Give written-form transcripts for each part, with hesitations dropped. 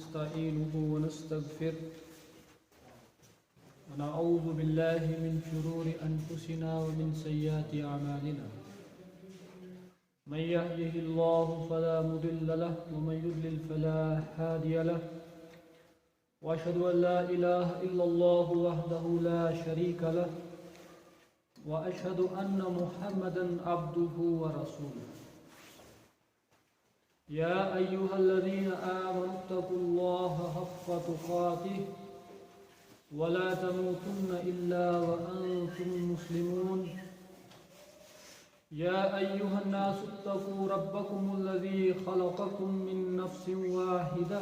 ونستعينه ونستغفره ونعوذ بالله من شرور أنفسنا ومن سيئات أعمالنا من يهده الله فلا مضل له ومن يضلل فلا هادي له وأشهد أن لا إله إلا الله وحده لا شريك له وأشهد أن محمدا عبده ورسوله يا أيها الذين آمنوا اتقوا الله حق تقاته ولا تموتن إلا وأنتم مسلمون يا أيها الناس اتقوا ربكم الذي خلقكم من نفس واحدة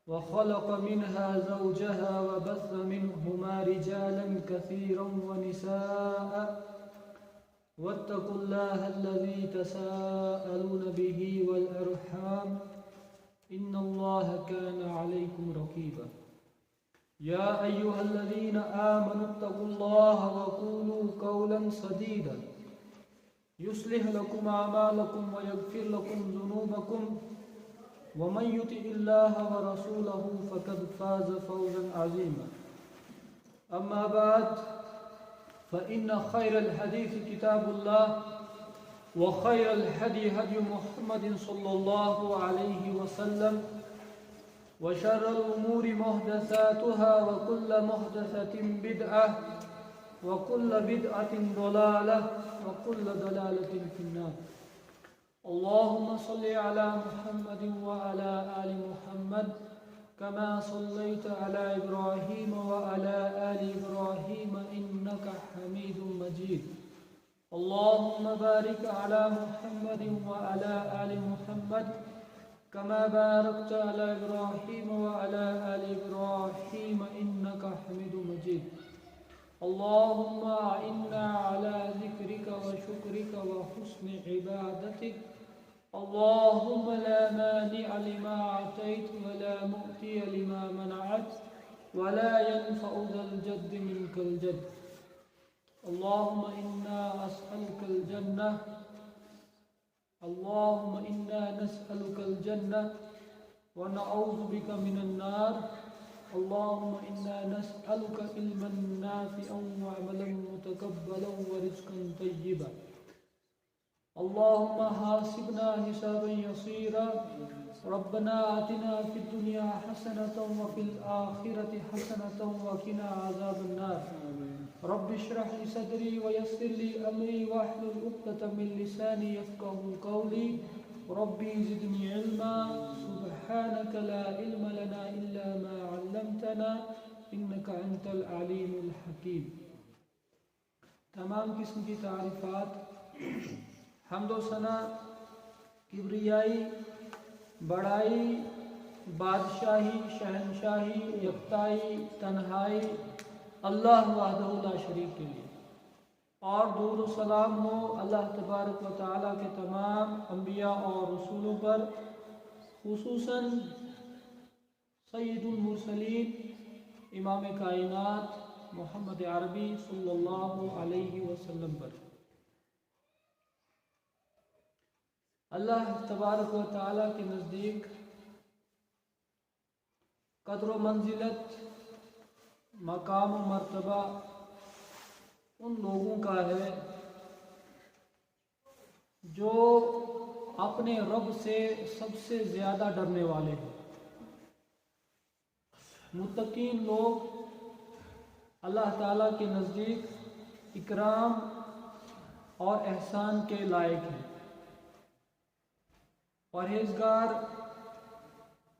وخلق منها زوجها وبث منهما رجالا كثيرا ونساء واتقوا الله الذي تساءلون به والأرحام إن الله كان عليكم رقيبا يا أيها الذين آمنوا اتقوا الله وقولوا قولا سديدا يصلح لكم أعمالكم ويغفر لكم ذنوبكم ومن يطع الله ورسوله فقد فاز فوزا عظيما أما بعد فإن خير الحديث كتاب الله وخير الهدي هدي محمد صلى الله عليه وسلم وشر الأمور محدثاتها وكل محدثة بدعة وكل بدعة ضلالة وكل ضلالة في النار اللهم صل على محمد وعلى آل محمد كما صليت على إبراهيم وعلى آل إبراهيم إنك حميد مجيد اللهم بارك على محمد وعلى آل محمد كما باركت على إبراهيم وعلى آل إبراهيم إنك حميد مجيد اللهم أعنا على ذكرك وشكرك وحسن عبادتك اللهم لا مانع لما أعطيت ولا مؤتي لما منعت ولا ينفع ذا الجد منك الجد اللهم إنا أسألك الجنة اللهم إنا نسألك الجنة ونعوذ بك من النار اللهم إنا نسألك علما نافعا وعملا متقبلا ورزقا طيبا اللهم حاسبنا حسابا يسيرا ربنا آتنا في الدنيا حسنة وفي الآخرة حسنة وقنا عذاب النار رب اشرح لي صدري ويسر لي أمري واحلل عقدة من لساني يفقهوا قولي ربي زدني علما سبحانك لا علم لنا إلا ما علمتنا إنك أنت العليم الحكيم تمام قسم کی تعریفات حمد و ثنا کبریائی بڑائی بادشاہی شہنشاہی یکتائی تنہائی اللہ وحدہ لا شریک کے لیے اور درود و سلام ہو اللہ تبارک و تعالیٰ کے تمام انبیاء اور رسولوں پر خصوصاً سید المرسلین امام کائنات محمد عربی صلی اللہ علیہ وسلم پر اللہ تبارک و تعالیٰ کے نزدیک قدر و منزلت مقام و مرتبہ ان لوگوں کا ہے جو اپنے رب سے سب سے زیادہ ڈرنے والے ہیں متقین لوگ اللہ تعالیٰ کے نزدیک اکرام اور احسان کے لائق ہیں پرہیزگار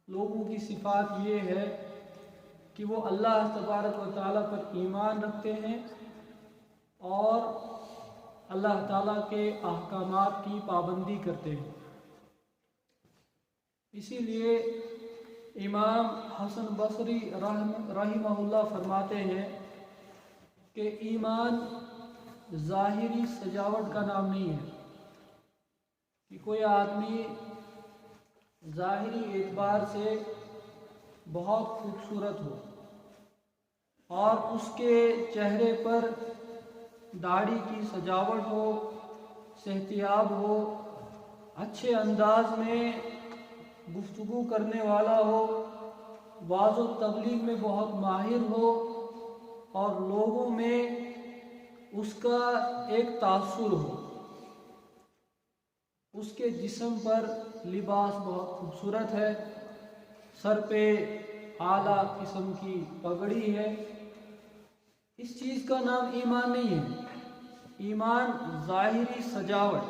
لوگوں کی صفات یہ ہے کہ وہ اللہ تبارک و تعالیٰ پر ایمان رکھتے ہیں اور اللہ تعالیٰ کے احکامات کی پابندی کرتے ہیں اسی لیے امام حسن بصری رحمہ اللہ فرماتے ہیں کہ ایمان ظاہری سجاوٹ کا نام نہیں ہے کہ کوئی آدمی ظاہری اعتبار سے بہت خوبصورت ہو اور اس کے چہرے پر داڑھی کی سجاوٹ ہو صحتیاب ہو اچھے انداز میں گفتگو کرنے والا ہو، واعظ و تبلیغ میں بہت ماہر ہو، اور لوگوں میں اس کا ایک تاثر ہو، اس کے جسم پر لباس بہت خوبصورت ہے، سر پہ اعلیٰ قسم کی پگڑی ہے، اس چیز کا نام ایمان نہیں ہے۔ ایمان ظاہری سجاوٹ،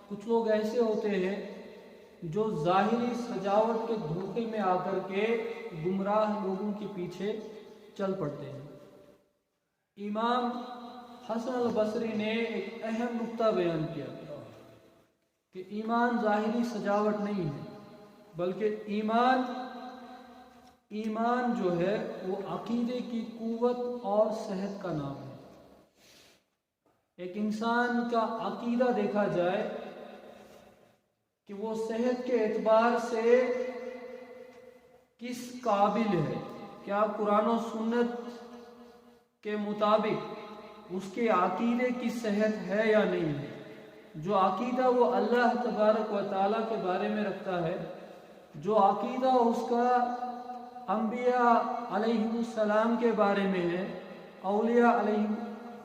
کچھ لوگ ایسے ہوتے ہیں جو ظاہری سجاوٹ کے دھوکے میں آ کر کے گمراہ لوگوں کے پیچھے چل پڑتے ہیں۔ امام حسن البصری نے ایک اہم نقطہ بیان کیا کہ ایمان ظاہری سجاوٹ نہیں ہے، بلکہ ایمان جو ہے وہ عقیدے کی قوت اور صحت کا نام ہے۔ ایک انسان کا عقیدہ دیکھا جائے کہ وہ صحت کے اعتبار سے کس قابل ہے، کیا قرآن و سنت کے مطابق اس کے عقیدے کی صحت ہے یا نہیں ہے۔ جو عقیدہ وہ اللہ تبارک و تعالیٰ کے بارے میں رکھتا ہے، جو عقیدہ اس کا انبیاء علیہ السلام کے بارے میں ہے،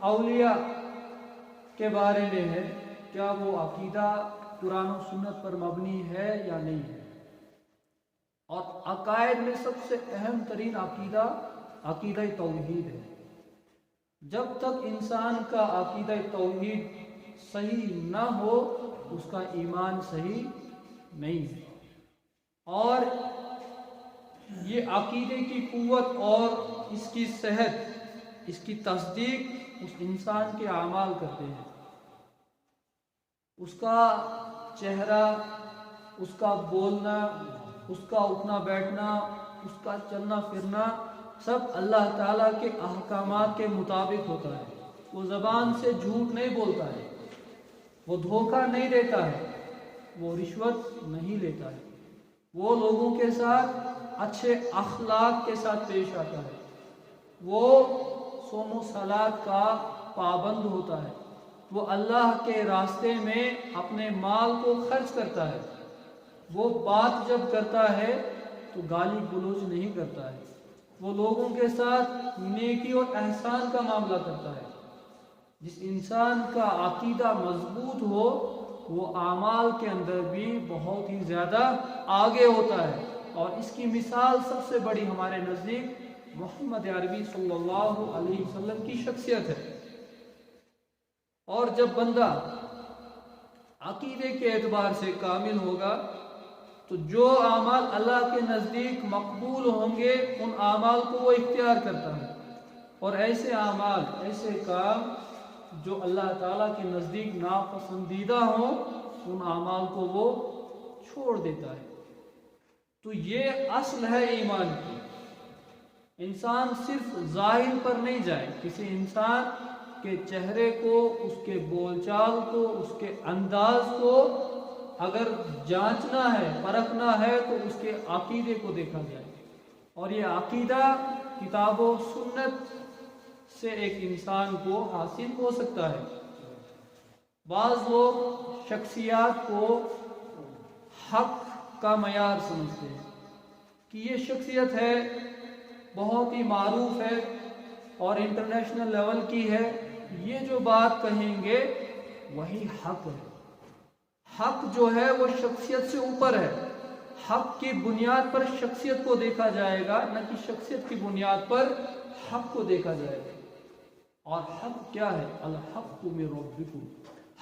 اولیاء کے بارے میں ہے، کیا وہ عقیدہ قرآن و سنت پر مبنی ہے یا نہیں ہے۔ اور عقائد میں سب سے اہم ترین عقیدہ توحید ہے۔ جب تک انسان کا عقیدہ توحید صحیح نہ ہو، اس کا ایمان صحیح نہیں ہے۔ اور یہ عقیدے کی قوت اور اس کی صحت، اس کی تصدیق اس انسان کے اعمال کرتے ہیں۔ اس کا چہرہ، اس کا بولنا، اس کا اٹھنا بیٹھنا، اس کا چلنا پھرنا سب اللہ تعالیٰ کے احکامات کے مطابق ہوتا ہے۔ وہ زبان سے جھوٹ نہیں بولتا ہے، وہ دھوکہ نہیں دیتا ہے، وہ رشوت نہیں لیتا ہے، وہ لوگوں کے ساتھ اچھے اخلاق کے ساتھ پیش آتا ہے، وہ صوم و صلات کا پابند ہوتا ہے، وہ اللہ کے راستے میں اپنے مال کو خرچ کرتا ہے، وہ بات جب کرتا ہے تو گالی گلوچ نہیں کرتا ہے، وہ لوگوں کے ساتھ نیکی اور احسان کا معاملہ کرتا ہے۔ جس انسان کا عقیدہ مضبوط ہو، وہ اعمال کے اندر بھی بہت ہی زیادہ آگے ہوتا ہے۔ اور اس کی مثال سب سے بڑی ہمارے نزدیک محمد عربی صلی اللہ علیہ وسلم کی شخصیت ہے۔ اور جب بندہ عقیدے کے اعتبار سے کامل ہوگا تو جو اعمال اللہ کے نزدیک مقبول ہوں گے ان اعمال کو وہ اختیار کرتا ہے، اور ایسے اعمال، ایسے کام جو اللہ تعالیٰ کے نزدیک ناپسندیدہ ہوں ان اعمال کو وہ چھوڑ دیتا ہے۔ تو یہ اصل ہے ایمان کی۔ انسان صرف ظاہر پر نہیں جائے، کسی انسان کے چہرے کو، اس کے بول چال کو، اس کے انداز کو اگر جانچنا ہے، پرکھنا ہے تو اس کے عقیدے کو دیکھا جائے۔ اور یہ عقیدہ کتاب و سنت سے ایک انسان کو حاصل ہو سکتا ہے۔ بعض لوگ شخصیات کو حق کا معیار سمجھتے ہیں کہ یہ شخصیت ہے، بہت ہی معروف ہے اور انٹرنیشنل لیول کی ہے، یہ جو بات کہیں گے وہی حق ہے۔ حق جو ہے وہ شخصیت سے اوپر ہے۔ حق کی بنیاد پر شخصیت کو دیکھا جائے گا، نہ کہ شخصیت کی بنیاد پر حق کو دیکھا جائے گا۔ اور حق کیا ہے؟ الحق من ربکم،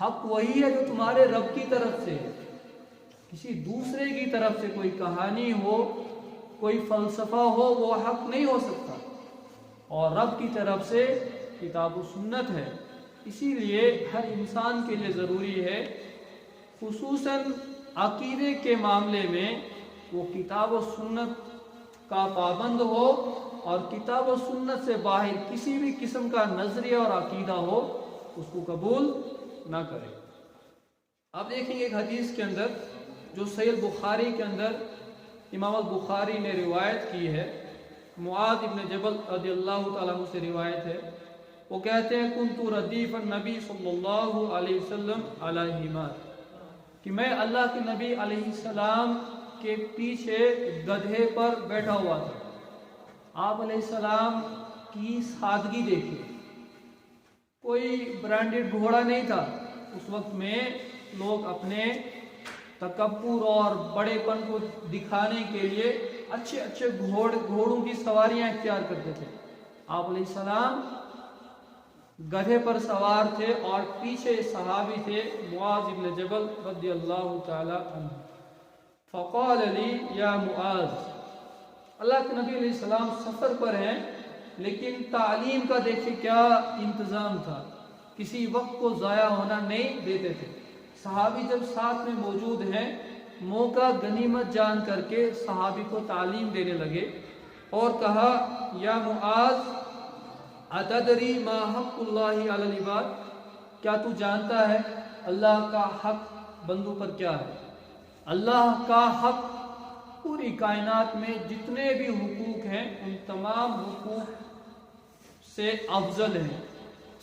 حق وہی ہے جو تمہارے رب کی طرف سے ہے۔ کسی دوسرے کی طرف سے کوئی کہانی ہو، کوئی فلسفہ ہو، وہ حق نہیں ہو سکتا، اور رب کی طرف سے کتاب و سنت ہے۔ اسی لیے ہر انسان کے لیے ضروری ہے، خصوصاً عقیدے کے معاملے میں وہ کتاب و سنت کا پابند ہو، اور کتاب و سنت سے باہر کسی بھی قسم کا نظریہ اور عقیدہ ہو اس کو قبول نہ کرے۔ آپ دیکھیں گے ایک حدیث کے اندر جو صحیح بخاری کے اندر امام البخاری نے روایت کی ہے، معاذ ابن جبل رضی اللہ تعالیٰ عنہ سے روایت ہے، وہ کہتے ہیں کنت ردیف النبی صلی اللہ علیہ وسلم علی حمار، کہ میں اللہ کے نبی علیہ السلام کے پیچھے گدھے پر بیٹھا ہوا تھا۔ آپ علیہ السلام کی سادگی دیکھیے، کوئی برانڈڈ گھوڑا نہیں تھا۔ اس وقت میں لوگ اپنے تکبر اور بڑے پن کو دکھانے کے لیے اچھے اچھے گھوڑوں کی سواریاں اختیار کرتے تھے۔ آپ علیہ السلام گدھے پر سوار تھے اور پیچھے صحابی تھے معاذ بن جبل رضی اللہ تعالی عنہ۔ فقال لی یا معاذ، اللہ کے نبی علیہ السلام سفر پر ہیں، لیکن تعلیم کا دیکھیں کیا انتظام تھا، کسی وقت کو ضائع ہونا نہیں دیتے تھے۔ صحابی جب ساتھ میں موجود ہیں، موقع غنیمت جان کر کے صحابی کو تعلیم دینے لگے اور کہا یا معاذ اتدری ما حق اللہ علی العباد، کیا تو جانتا ہے اللہ کا حق بندوں پر کیا ہے؟ اللہ کا حق پوری کائنات میں جتنے بھی حقوق ہیں ان تمام حقوق سے افضل ہیں۔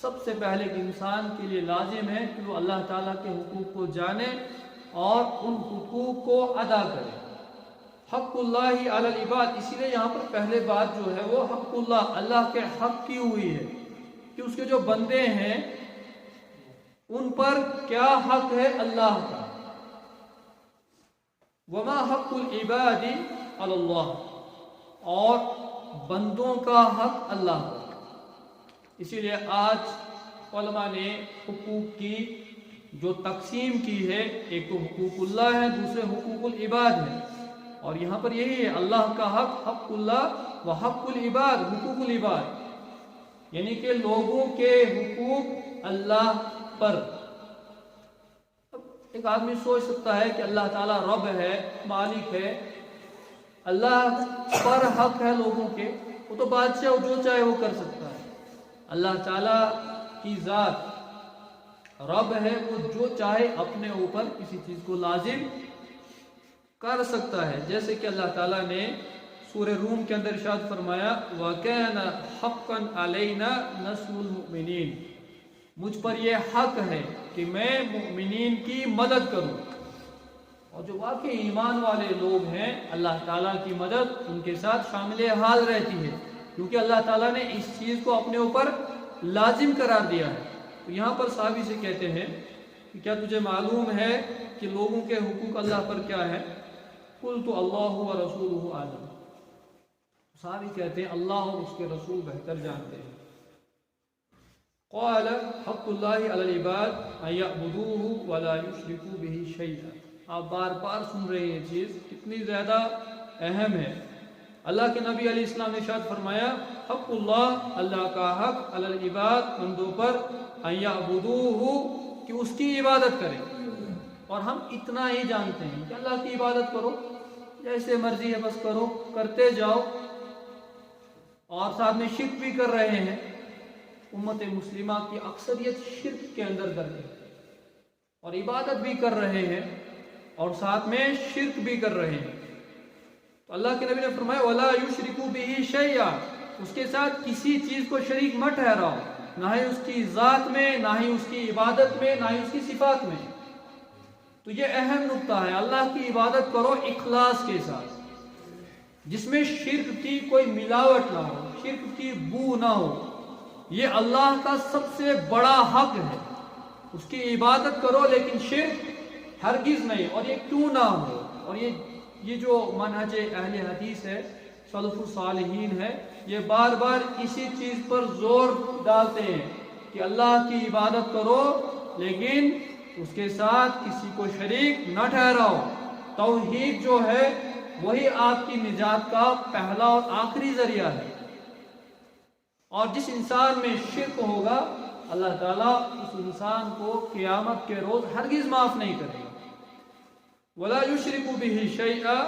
سب سے پہلے کہ انسان کے لیے لازم ہے کہ وہ اللہ تعالیٰ کے حقوق کو جانے اور ان حقوق کو ادا کرے۔ حق اللہ علی العباد، اسی لیے یہاں پر پہلے بات جو ہے وہ حق اللہ، اللہ کے حق کی ہوئی ہے کہ اس کے جو بندے ہیں ان پر کیا حق ہے اللہ کا۔ وما حق العباد علی اللہ، اور بندوں کا حق اللہ کا۔ اسی لیے آج علماء نے حقوق کی جو تقسیم کی ہے، ایک تو حقوق اللہ ہے، دوسرے حقوق العباد ہے، اور یہاں پر یہی ہے اللہ کا حق حق اللہ و حق العباد حقوق العباد، یعنی کہ لوگوں کے حقوق اللہ پر۔ ایک آدمی سوچ سکتا ہے کہ اللہ تعالیٰ رب ہے، مالک ہے، اللہ پر حق ہے لوگوں کے، وہ تو بادشاہ جو چاہے وہ کر سکتا ہے۔ اللہ تعالیٰ کی ذات رب ہے، وہ جو چاہے اپنے اوپر کسی چیز کو لازم کر سکتا ہے، جیسے کہ اللہ تعالیٰ نے سورہ روم کے اندر ارشاد فرمایا وَكَانَ حَقًّا عَلَيْنَا نَصْرُ الْمُؤْمِنِينَ، مجھ پر یہ حق ہے کہ میں مؤمنین کی مدد کروں، اور جو واقعی ایمان والے لوگ ہیں اللہ تعالیٰ کی مدد ان کے ساتھ شامل حال رہتی ہے، کیونکہ اللہ تعالیٰ نے اس چیز کو اپنے اوپر لازم قرار دیا ہے۔ تو یہاں پر صحابی سے کہتے ہیں کہ کیا تجھے معلوم ہے کہ لوگوں کے حقوق اللہ پر کیا ہے؟ قلت اللہ و رسولہ اعلم، صحابی کہتے ہیں اللہ اور اس کے رسول بہتر جانتے ہیں۔ قال حق اللہ علی العباد ان یعبدوہ ولا یشرکوا بہ شیئا، آپ بار بار سن رہے ہیں یہ چیز کتنی زیادہ اہم ہے۔ اللہ کے نبی علیہ السلام نے ارشاد فرمایا حق اللہ، اللہ کا حق علی العباد بندوں پر، ان یعبدوہ کہ اس کی عبادت کریں، اور ہم اتنا ہی جانتے ہیں کہ اللہ کی عبادت کرو، جیسے مرضی ہے بس کرو، کرتے جاؤ، اور ساتھ میں شرک بھی کر رہے ہیں۔ امت مسلمہ کی اکثریت شرک کے اندر درج ہے، اور عبادت بھی کر رہے ہیں اور ساتھ میں شرک بھی کر رہے ہیں۔ تو اللہ کے نبی نے فرمایا وَلَا يُشْرِكُوا بِهِ شَيْئًا، اس کے ساتھ کسی چیز کو شریک مت ٹھہراؤ، نہ ہی اس کی ذات میں، نہ ہی اس کی عبادت میں، نہ ہی اس کی صفات میں۔ تو یہ اہم نقطہ ہے، اللہ کی عبادت کرو اخلاص کے ساتھ، جس میں شرک کی کوئی ملاوٹ نہ ہو، شرک کی بو نہ ہو۔ یہ اللہ کا سب سے بڑا حق ہے، اس کی عبادت کرو لیکن شرک ہرگز نہیں، اور یہ کیوں نہ ہو۔ اور یہ جو منہج اہل حدیث ہے، سلف الصالحین ہے، یہ بار بار اسی چیز پر زور ڈالتے ہیں کہ اللہ کی عبادت کرو لیکن اس کے ساتھ کسی کو شریک نہ ٹھہراؤ۔ توحید جو ہے وہی آپ کی نجات کا پہلا اور آخری ذریعہ ہے، اور جس انسان میں شرک ہوگا اللہ تعالیٰ اس انسان کو قیامت کے روز ہرگز معاف نہیں کرے گا۔ وَلَا يُشْرِكُ بِهِ شَيْئًا،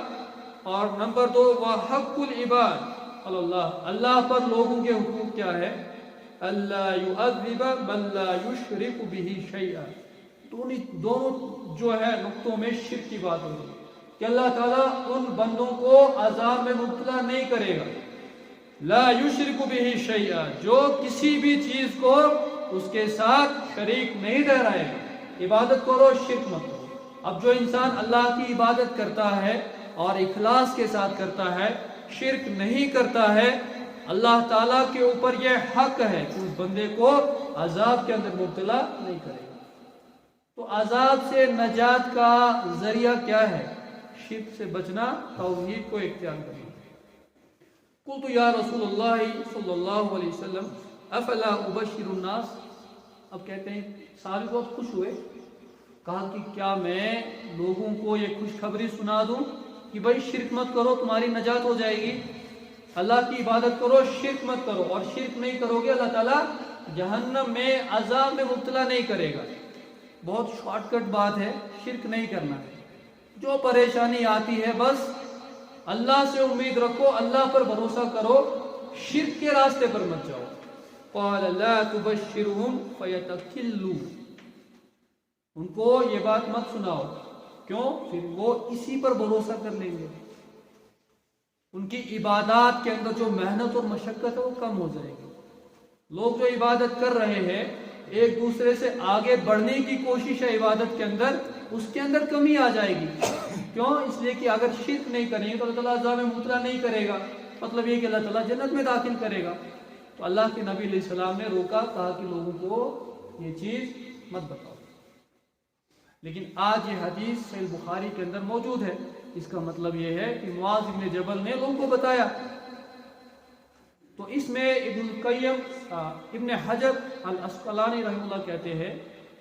اور نمبر 2 وَحَقُّ الْعِبَادِ عَلَى اللَّهِ، اللہ پر لوگوں کے حقوق کیا ہے؟ أَلَّا يُعَذِّبَ مَن لَا يُشْرِكُ بِهِ شَيْئًا، دونوں جو ہے نقطوں میں شرک کی بات ہوگی کہ اللہ تعالیٰ ان بندوں کو عذاب میں مبتلا نہیں کرے گا۔ لا یشرک بہ شیئا، جو کسی بھی چیز کو اس کے ساتھ شریک نہیں ٹھہرائے گا۔ عبادت کرو، شرک مت کرو۔ اب جو انسان اللہ کی عبادت کرتا ہے اور اخلاص کے ساتھ کرتا ہے، شرک نہیں کرتا ہے، اللہ تعالیٰ کے اوپر یہ حق ہے کہ اس بندے کو عذاب کے اندر مبتلا نہیں کرے گا۔ تو عذاب سے نجات کا ذریعہ کیا ہے؟ شرک سے بچنا، توحید کو اختیار کرنا۔ قلت یا رسول اللہ صلی اللہ علیہ وسلم افلا ابشر الناس، اب کہتے ہیں صحابی بہت خوش ہوئے، کہا کہ کیا میں لوگوں کو یہ خوشخبری سنا دوں کہ بھائی شرک مت کرو تمہاری نجات ہو جائے گی، اللہ کی عبادت کرو، شرک مت کرو، اور شرک نہیں کرو گے اللہ تعالیٰ جہنم میں عذاب میں مبتلا نہیں کرے گا۔ بہت شارٹ کٹ بات ہے، شرک نہیں کرنا ہے۔ جو پریشانی آتی ہے بس اللہ سے امید رکھو، اللہ پر بھروسہ کرو، شرک کے راستے پر مت جاؤ۔ قال لا تبشرهم فيتكلوا، ان کو یہ بات مت سناؤ، کیوں؟ پھر وہ اسی پر بھروسہ کر لیں گے، ان کی عبادات کے اندر جو محنت اور مشقت ہے وہ کم ہو جائے گی۔ لوگ جو عبادت کر رہے ہیں ایک دوسرے سے آگے بڑھنے کی کوشش ہے عبادت کے اندر، اس کے اندر کمی آ جائے گی۔ کیوں؟ اس لیے کہ اگر شرک نہیں کریں گے تو اللہ تعالیٰ عذاب میں مبتلا نہیں کرے گا، مطلب یہ کہ اللہ تعالیٰ جنت میں داخل کرے گا۔ تو اللہ کے نبی علیہ السلام نے روکا، کہا کہ لوگوں کو یہ چیز مت بتاؤ۔ لیکن آج یہ حدیث صحیح بخاری کے اندر موجود ہے، اس کا مطلب یہ ہے کہ معاذ بن جبل نے لوگوں کو بتایا۔ تو اس میں ابن القیم ابن حجر الاسقلانی رحمہ اللہ کہتے ہیں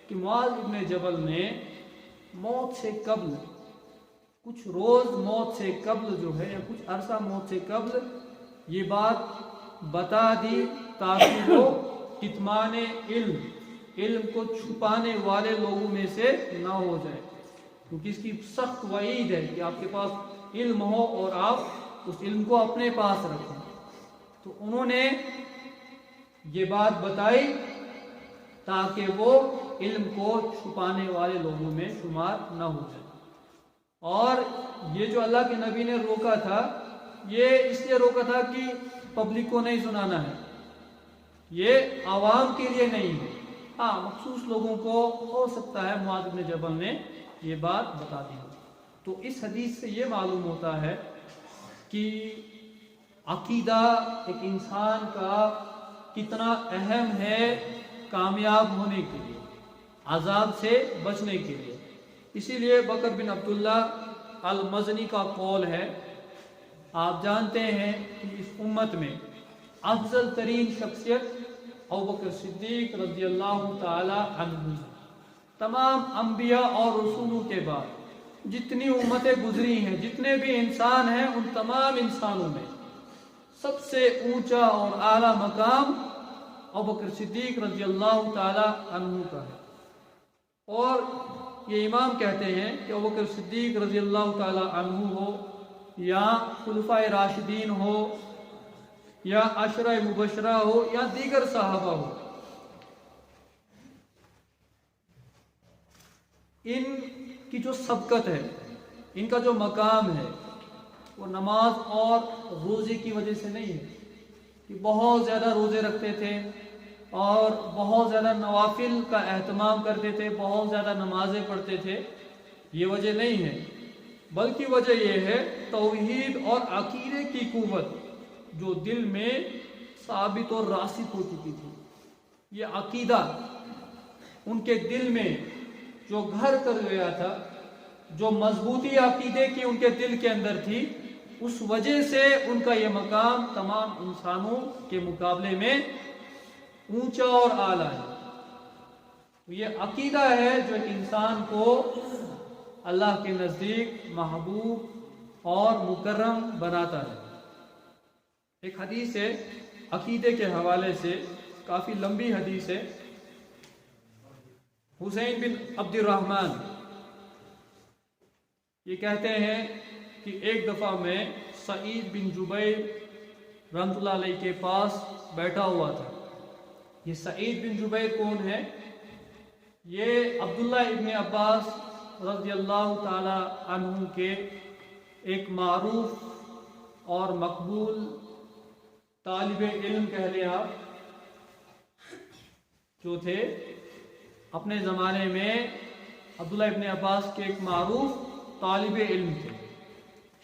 کہ معاذ بن جبل نے موت سے قبل، کچھ روز موت سے قبل جو ہے، یا کچھ عرصہ موت سے قبل یہ بات بتا دی تاکہ وہ کتمان علم کو چھپانے والے لوگوں میں سے نہ ہو جائے، کیونکہ اس کی سخت وعید ہے کہ آپ کے پاس علم ہو اور آپ اس علم کو اپنے پاس رکھیں۔ تو انہوں نے یہ بات بتائی تاکہ وہ علم کو چھپانے والے لوگوں میں شمار نہ ہو جائے۔ اور یہ جو اللہ کے نبی نے روکا تھا، یہ اس لیے روکا تھا کہ پبلک کو نہیں سنانا ہے، یہ عوام کے لیے نہیں ہے، ہاں مخصوص لوگوں کو ہو سکتا ہے معاذ بن جبل نے یہ بات بتا دی۔ تو اس حدیث سے یہ معلوم ہوتا ہے کہ عقیدہ ایک انسان کا کتنا اہم ہے کامیاب ہونے کے لیے، عذاب سے بچنے کے لیے۔ اسی لیے بکر بن عبداللہ المزنی کا قول ہے، آپ جانتے ہیں کہ اس امت میں افضل ترین شخصیت ابوبکر صدیق رضی اللہ تعالی عنہ، تمام انبیاء اور رسولوں کے بعد جتنی امتیں گزری ہیں، جتنے بھی انسان ہیں، ان تمام انسانوں میں سب سے اونچا اور اعلیٰ مقام ابوبکر صدیق رضی اللہ تعالی عنہ کا ہے۔ اور یہ امام کہتے ہیں کہ ابوبکر صدیق رضی اللہ تعالی عنہ ہو، یا خلفائے راشدین ہو، یا عشرہ مبشرہ ہو، یا دیگر صحابہ ہو، ان کی جو سبقت ہے، ان کا جو مقام ہے، وہ نماز اور روزے کی وجہ سے نہیں ہے کہ بہت زیادہ روزے رکھتے تھے اور بہت زیادہ نوافل کا اہتمام کرتے تھے، بہت زیادہ نمازیں پڑھتے تھے، یہ وجہ نہیں ہے، بلکہ وجہ یہ ہے توحید اور عقیدے کی قوت جو دل میں ثابت اور راسخ ہو چکی تھی۔ یہ عقیدہ ان کے دل میں جو گھر کر گیا تھا، جو مضبوطی عقیدے کی ان کے دل کے اندر تھی، اس وجہ سے ان کا یہ مقام تمام انسانوں کے مقابلے میں اونچا اور اعلیٰ ہے۔ یہ عقیدہ ہے جو ایک انسان کو اللہ کے نزدیک محبوب اور مکرم بناتا ہے۔ ایک حدیث ہے عقیدے کے حوالے سے، کافی لمبی حدیث ہے۔ حسین بن عبد الرحمن یہ کہتے ہیں کہ ایک دفعہ میں سعید بن جبیر رحمۃ اللہ علیہ کے پاس بیٹھا ہوا تھا۔ یہ سعید بن جبیر کون ہے؟ یہ عبداللہ ابن عباس رضی اللہ تعالی عنہ کے ایک معروف اور مقبول طالب علم کہہ لیں آپ، جو تھے اپنے زمانے میں عبداللہ ابن عباس کے ایک معروف طالب علم تھے۔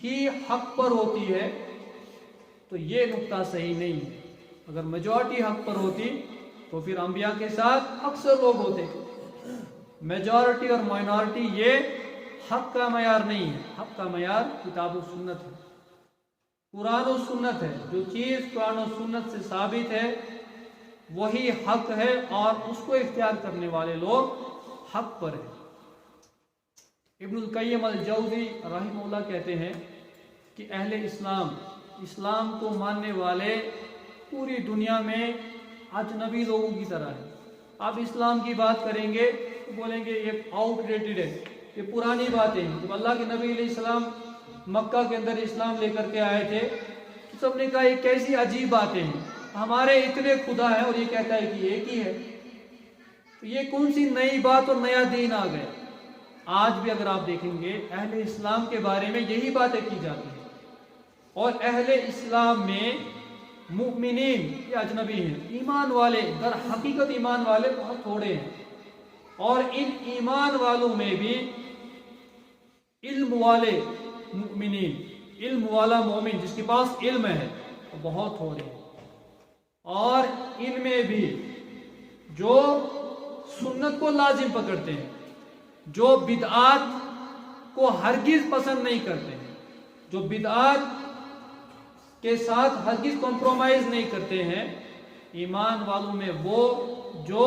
ہی حق پر ہوتی ہے تو یہ نقطہ صحیح نہیں ہے. اگر میجورٹی حق پر ہوتی تو پھر انبیاء کے ساتھ اکثر لوگ ہوتے. میجورٹی اور مائنورٹی یہ حق کا معیار نہیں ہے. حق کا معیار کتاب و سنت ہے، قرآن و سنت ہے. جو چیز قرآن و سنت سے ثابت ہے وہی حق ہے، اور اس کو اختیار کرنے والے لوگ حق پر ہیں. ابن القیم الجوزی رحمہ اللہ کہتے ہیں کہ اہل اسلام کو ماننے والے پوری دنیا میں اجنبی لوگوں کی طرح ہیں. آپ اسلام کی بات کریں گے تو بولیں گے یہ آؤٹ ڈیٹڈ ہے، یہ پرانی باتیں ہیں. جب اللہ کے نبی علیہ السلام مکہ کے اندر اسلام لے کر کے آئے تھے تو سب نے کہا یہ کیسی عجیب باتیں ہیں، ہمارے اتنے خدا ہیں اور یہ کہتا ہے کہ ایک ہی ہے. تو یہ کون سی نئی بات اور نیا دین آ گیا؟ آج بھی اگر آپ دیکھیں گے اہل اسلام کے بارے میں یہی باتیں کی جاتی ہیں، اور اہل اسلام میں مؤمنین یہ اجنبی ہیں. ایمان والے در حقیقت ایمان والے بہت تھوڑے ہیں، اور ان ایمان والوں میں بھی علم والے مؤمنین، علم والا مومن جس کے پاس علم ہے وہ بہت تھوڑے ہیں. اور ان میں بھی جو سنت کو لازم پکڑتے ہیں، جو بدعات کو ہرگز پسند نہیں کرتے ہیں، جو بدعات کے ساتھ ہرگز کمپرومائز نہیں کرتے ہیں، ایمان والوں میں وہ جو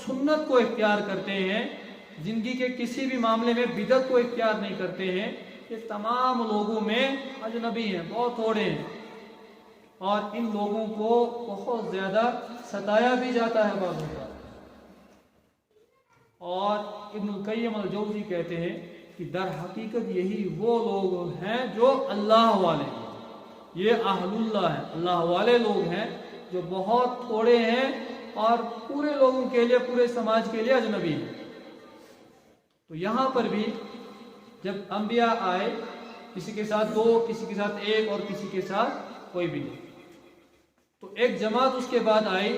سنت کو اختیار کرتے ہیں، زندگی کے کسی بھی معاملے میں بدعت کو اختیار نہیں کرتے ہیں، یہ تمام لوگوں میں اجنبی ہیں، بہت تھوڑے ہیں. اور ان لوگوں کو بہت زیادہ ستایا بھی جاتا ہے بعض اوقات. اور ابن القیم الجوزی کہتے ہیں کہ در حقیقت یہی وہ لوگ ہیں جو اللہ والے ہیں. یہ اہل اللہ ہیں، اللہ والے لوگ ہیں جو بہت تھوڑے ہیں اور پورے لوگوں کے لیے، پورے سماج کے لیے اجنبی ہیں. تو یہاں پر بھی جب انبیاء آئے، کسی کے ساتھ 2، کسی کے ساتھ 1 اور کسی کے ساتھ کوئی بھی نہیں، تو ایک جماعت اس کے بعد آئی.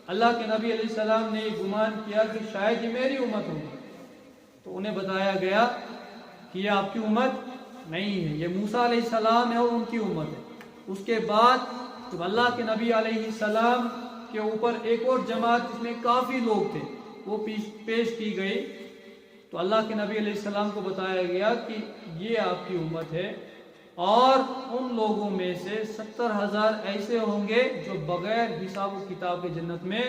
اللہ کے نبی علیہ السلام نے گمان کیا کہ شاید یہ میری امت ہوگی، تو انہیں بتایا گیا کہ یہ آپ کی امت نہیں ہے، یہ موسیٰ علیہ السلام ہے اور ان کی امت ہے. اس کے بعد جب اللہ کے نبی علیہ السلام کے اوپر ایک اور جماعت جس میں کافی لوگ تھے وہ پیش کی گئی، تو اللہ کے نبی علیہ السلام کو بتایا گیا کہ یہ آپ کی امت ہے، اور ان لوگوں میں سے 70,000 ایسے ہوں گے جو بغیر حساب و کتاب کے جنت میں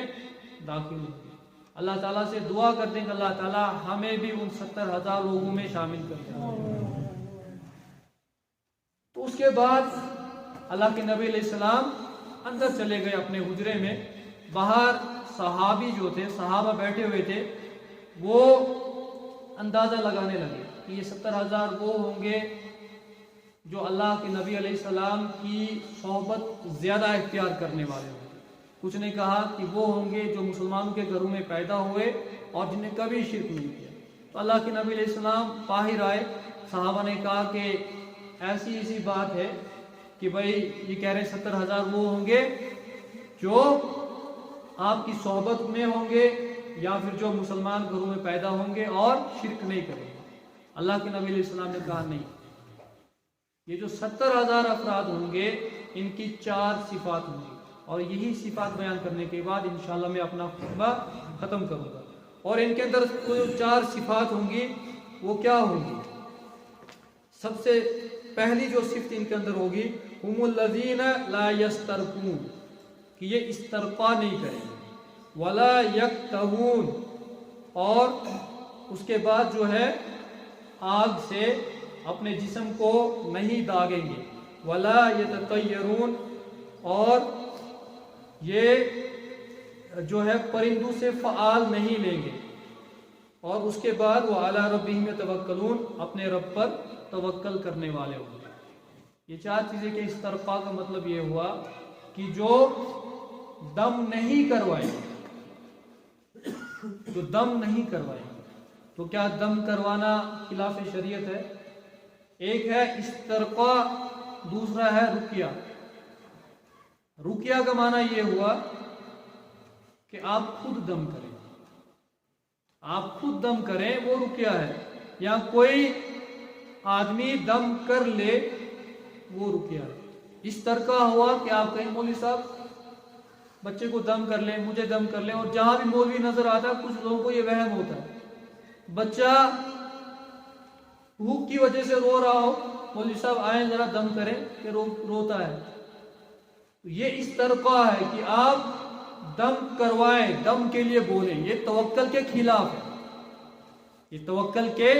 داخل ہوں گے. اللہ تعالیٰ سے دعا کرتے ہیں کہ اللہ تعالیٰ ہمیں بھی ان 70,000 لوگوں میں شامل کر دیں. تو اس کے بعد اللہ کے نبی علیہ السلام اندر چلے گئے اپنے حجرے میں. باہر صحابی جو تھے، صحابہ بیٹھے ہوئے تھے، وہ اندازہ لگانے لگے کہ یہ 70,000 وہ ہوں گے جو اللہ کے نبی علیہ السلام کی صحبت زیادہ اختیار کرنے والے ہوں گے. کچھ نے کہا کہ وہ ہوں گے جو مسلمانوں کے گھروں میں پیدا ہوئے اور جن نے کبھی شرک نہیں کیا. تو اللہ کے نبی علیہ السلام باہر آئے، صحابہ نے کہا کہ ایسی بات ہے کہ بھائی یہ کہہ رہے 70,000 وہ ہوں گے جو آپ کی صحبت میں ہوں گے، یا پھر جو مسلمان گھروں میں پیدا ہوں گے اور شرک نہیں کریں گے. اللہ کے نبی علیہ السلام نے کہا نہیں، یہ جو 70,000 افراد ہوں گے ان کی 4 صفات ہوں گی، اور یہی صفات بیان کرنے کے بعد انشاءاللہ میں اپنا خطبہ ختم کروں گا. اور ان کے اندر جو 4 صفات ہوں گی وہ کیا ہوں گی؟ سب سے پہلی جو صفت ان کے اندر ہوگی، ہم الذین لا یسترقون، کہ یہ استرقا نہیں کریں گے، ولا یکتہون، اور اس کے بعد جو ہے آگ سے اپنے جسم کو نہیں داغیں گے، ولا یتطیرون، اور یہ جو ہے پرندوں سے فعال نہیں لیں گے، اور اس کے بعد وہ علی ربہم یتوکلون، اپنے رب پر توکل کرنے والے ہوں گے. یہ 4 چیزیں کہ استرقا کا مطلب یہ ہوا کہ جو دم نہیں کروائیں گے، جو دم نہیں کروائیں گے. تو کیا دم کروانا خلاف شریعت ہے؟ ایک ہے استرقا، دوسرا ہے رقیہ. رقیہ کا معنی یہ ہوا کہ آپ خود دم کریں، آپ خود دم کریں، وہ رقیہ ہے. یا کوئی آدمی دم کر لے وہ رقیہ. اس طرح کا ہوا کہ آپ کہیں مولوی صاحب بچے کو دم کر لیں، مجھے دم کر لیں، اور جہاں بھی مولوی نظر آتا ہے کچھ لوگوں کو یہ وہم ہوتا ہے بچہ بھوک کی وجہ سے رو رہا ہو، مولوی صاحب آئیں ذرا دم کریں کہ روتا ہے. یہ اس طرح ہے کہ آپ دم کروائیں، دم کے لیے بولیں، یہ توکل کے خلاف ہے، یہ توکل کے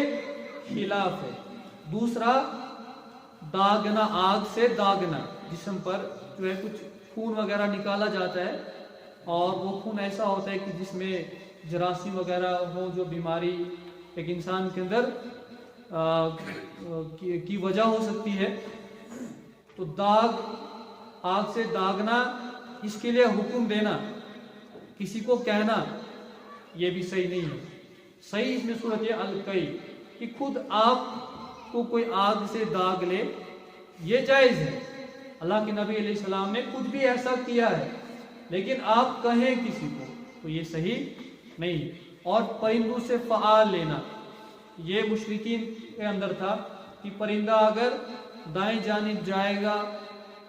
خلاف ہے. دوسرا داغنا، آگ سے داغنا، جسم پر جو ہے کچھ خون وغیرہ نکالا جاتا ہے اور وہ خون ایسا ہوتا ہے کہ جس میں جراثیم وغیرہ ہوں، جو بیماری ایک انسان کے اندر کی وجہ ہو سکتی ہے. تو داغ، آگ سے داغنا، اس کے لیے حکم دینا، کسی کو کہنا، یہ بھی صحیح نہیں ہے. صحیح اس میں صورت یہ القئی کہ خود آپ کو کوئی آگ سے داغ لے، یہ جائز ہے. اللہ کے نبی علیہ السلام نے خود بھی ایسا کیا ہے، لیکن آپ کہیں کسی کو تو یہ صحیح نہیں. اور پرندوں سے فعال لینا، یہ مشرکین کے اندر تھا کہ پرندہ اگر دائیں جانب جائے گا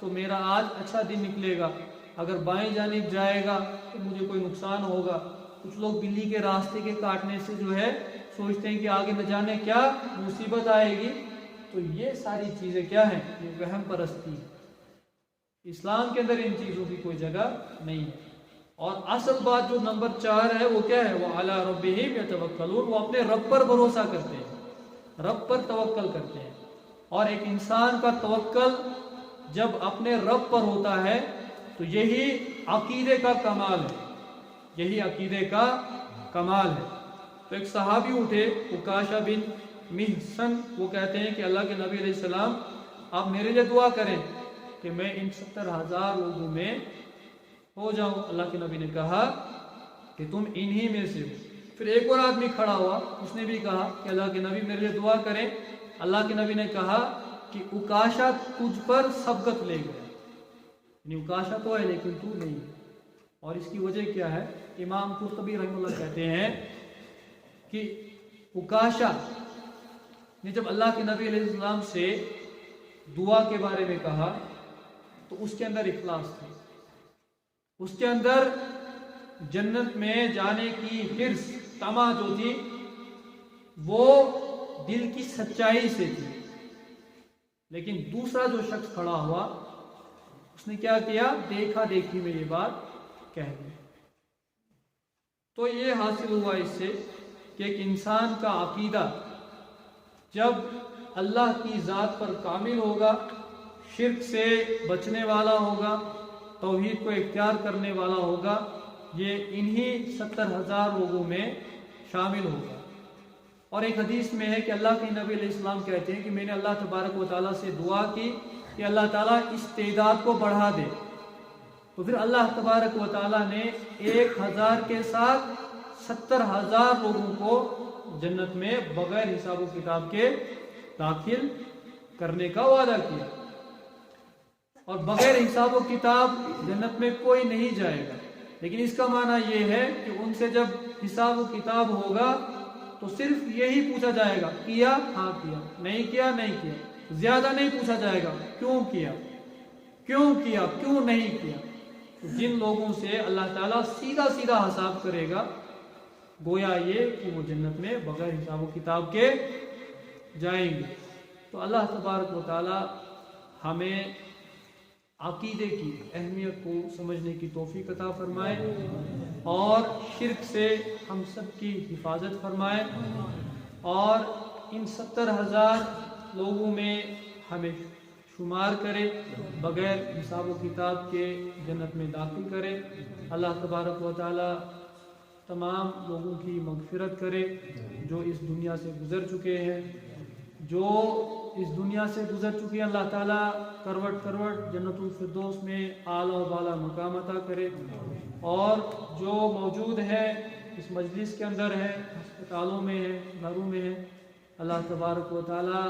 تو میرا آج اچھا دن نکلے گا، اگر بائیں جانب جائے گا تو مجھے کوئی نقصان ہوگا. کچھ لوگ بلی کے راستے کے کاٹنے سے جو ہے سوچتے ہیں کہ آگے نہ جانے کیا مصیبت آئے گی. تو یہ ساری چیزیں کیا ہیں؟ یہ وہم پرستی ہے. اسلام کے اندر ان چیزوں کی کوئی جگہ نہیں ہے. اور اصل بات جو نمبر 4 ہے وہ کیا ہے؟ وہ علی ربہم یتوکلون، وہ اپنے رب پر بھروسہ کرتے ہیں، رب پر توکل کرتے ہیں. اور ایک انسان کا توکل جب اپنے رب پر ہوتا ہے تو یہی عقیدے کا کمال ہے، یہی عقیدے کا کمال ہے. تو ایک صحابی اٹھے عکاشہ بن محصن، وہ کہتے ہیں کہ اللہ کے نبی علیہ السلام آپ میرے لیے دعا کریں کہ میں ان 70,000 لوگوں میں ہو جاؤں. اللہ کے نبی نے کہا کہ تم انہی میں سے ہو. پھر ایک اور آدمی کھڑا ہوا، اس نے بھی کہا کہ اللہ کے نبی میرے لیے دعا کریں. اللہ کے نبی نے کہا کہ عکاشہ تجھ پر سبقت لے گیا، یعنی عکاشہ تو ہے لیکن تو نہیں. اور اس کی وجہ کیا ہے؟ امام قرطبی رحمہ اللہ کہتے ہیں کہ عکاشہ نے جب اللہ کے نبی علیہ السلام سے دعا کے بارے میں کہا تو اس کے اندر اخلاص تھا، اس کے اندر جنت میں جانے کی حرص، طمع جو تھی وہ دل کی سچائی سے تھی. لیکن دوسرا جو شخص کھڑا ہوا اس نے کیا کیا؟ دیکھا دیکھی میں یہ بات کہہ دی. تو یہ حاصل ہوا اس سے کہ ایک انسان کا عقیدہ جب اللہ کی ذات پر کامل ہوگا، شرک سے بچنے والا ہوگا، توحید کو اختیار کرنے والا ہوگا، یہ انہی 70,000 لوگوں میں شامل ہوگا. اور ایک حدیث میں ہے کہ اللہ کے نبی علیہ السلام کہتے ہیں کہ میں نے اللہ تبارک و تعالیٰ سے دعا کی کہ اللہ تعالیٰ اس تعداد کو بڑھا دے. تو پھر اللہ تبارک و تعالیٰ نے 1,000 کے ساتھ 70,000 لوگوں کو جنت میں بغیر حساب و کتاب کے داخل کرنے کا وعدہ کیا. اور بغیر حساب و کتاب جنت میں کوئی نہیں جائے گا. لیکن اس کا معنی یہ ہے کہ ان سے جب حساب و کتاب ہوگا تو صرف یہی پوچھا جائے گا، کیا؟ ہاں کیا. نہیں کیا؟ نہیں کیا. زیادہ نہیں پوچھا جائے گا، کیوں کیا؟ کیوں کیا؟ کیوں نہیں کیا؟ تو جن لوگوں سے اللہ تعالیٰ سیدھا سیدھا حساب کرے گا، گویا یہ کہ وہ جنت میں بغیر حساب و کتاب کے جائیں گے. تو اللہ تبارک و تعالیٰ ہمیں عقیدے کی اہمیت کو سمجھنے کی توفیق عطا فرمائے اور شرک سے ہم سب کی حفاظت فرمائے اور ان 70,000 لوگوں میں ہمیں شمار کرے، بغیر حساب و کتاب کے جنت میں داخل کرے. اللہ تبارک و تعالی تمام لوگوں کی مغفرت کرے جو اس دنیا سے گزر چکے ہیں، جو اس دنیا سے گزر چکے ہیں اللہ تعالیٰ کروٹ کروٹ جنت الفردوس میں اعلیٰ و بالا مقام عطا کرے، اور جو موجود ہے اس مجلس کے اندر ہے، ہسپتالوں میں ہے، گھروں میں ہے، اللہ تبارک و تعالیٰ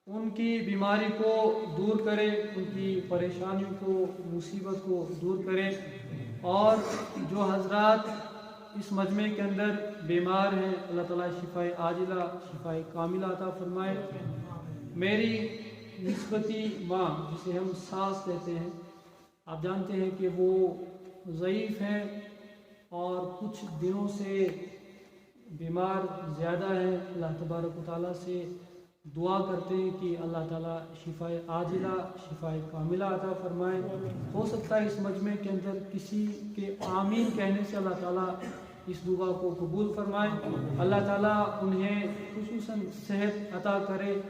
ان کی بیماری کو دور کرے، ان کی پریشانیوں کو، مصیبت کو دور کرے. اور جو حضرات اس مجمع کے اندر بیمار ہیں، اللہ تعالیٰ شفائے عاجلہ شفائے کاملہ عطا فرمائے۔ میری نسبتی ماں جسے ہم ساس کہتے ہیں، آپ جانتے ہیں کہ وہ ضعیف ہیں اور کچھ دنوں سے بیمار زیادہ ہیں۔ اللہ تبارک و تعالیٰ سے دعا کرتے ہیں کہ اللہ تعالیٰ شفائے عاجلہ شفائے کاملہ عطا فرمائے۔ ہو سکتا ہے اس مجمع کے اندر کسی کے آمین کہنے سے اللہ تعالیٰ اس دعا کو قبول فرمائے، اللہ تعالیٰ انہیں خصوصاً صحت عطا کرے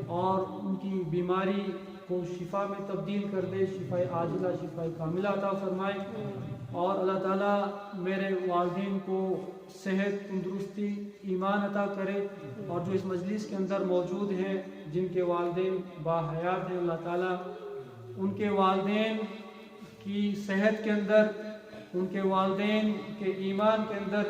اور ان کی بیماری کو شفا میں تبدیل کر دے، شفائے عاجلہ شفائے کاملہ عطا فرمائے۔ اور اللہ تعالیٰ میرے والدین کو صحت، تندرستی، ایمان عطا کرے، اور جو اس مجلس کے اندر موجود ہیں جن کے والدین باحیات ہیں، اللہ تعالیٰ ان کے والدین کی صحت کے اندر، ان کے والدین کے ایمان کے اندر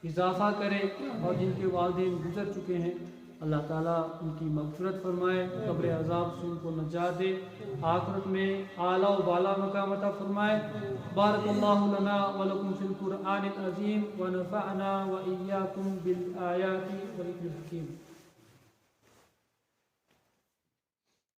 اضافہ کرے، اور جن کے والدین گزر چکے ہیں اللہ تعالیٰ ان کی مغفرت فرمائے، قبر عذاب سے ان کو نجات دے، آخرت میں اعلیٰ و بالا مقام عطا فرمائے۔ بارک اللہ لنا ولکم فی القرآن العظیم ونفعنا وإیاکم بالآیات والذکر الحکیم۔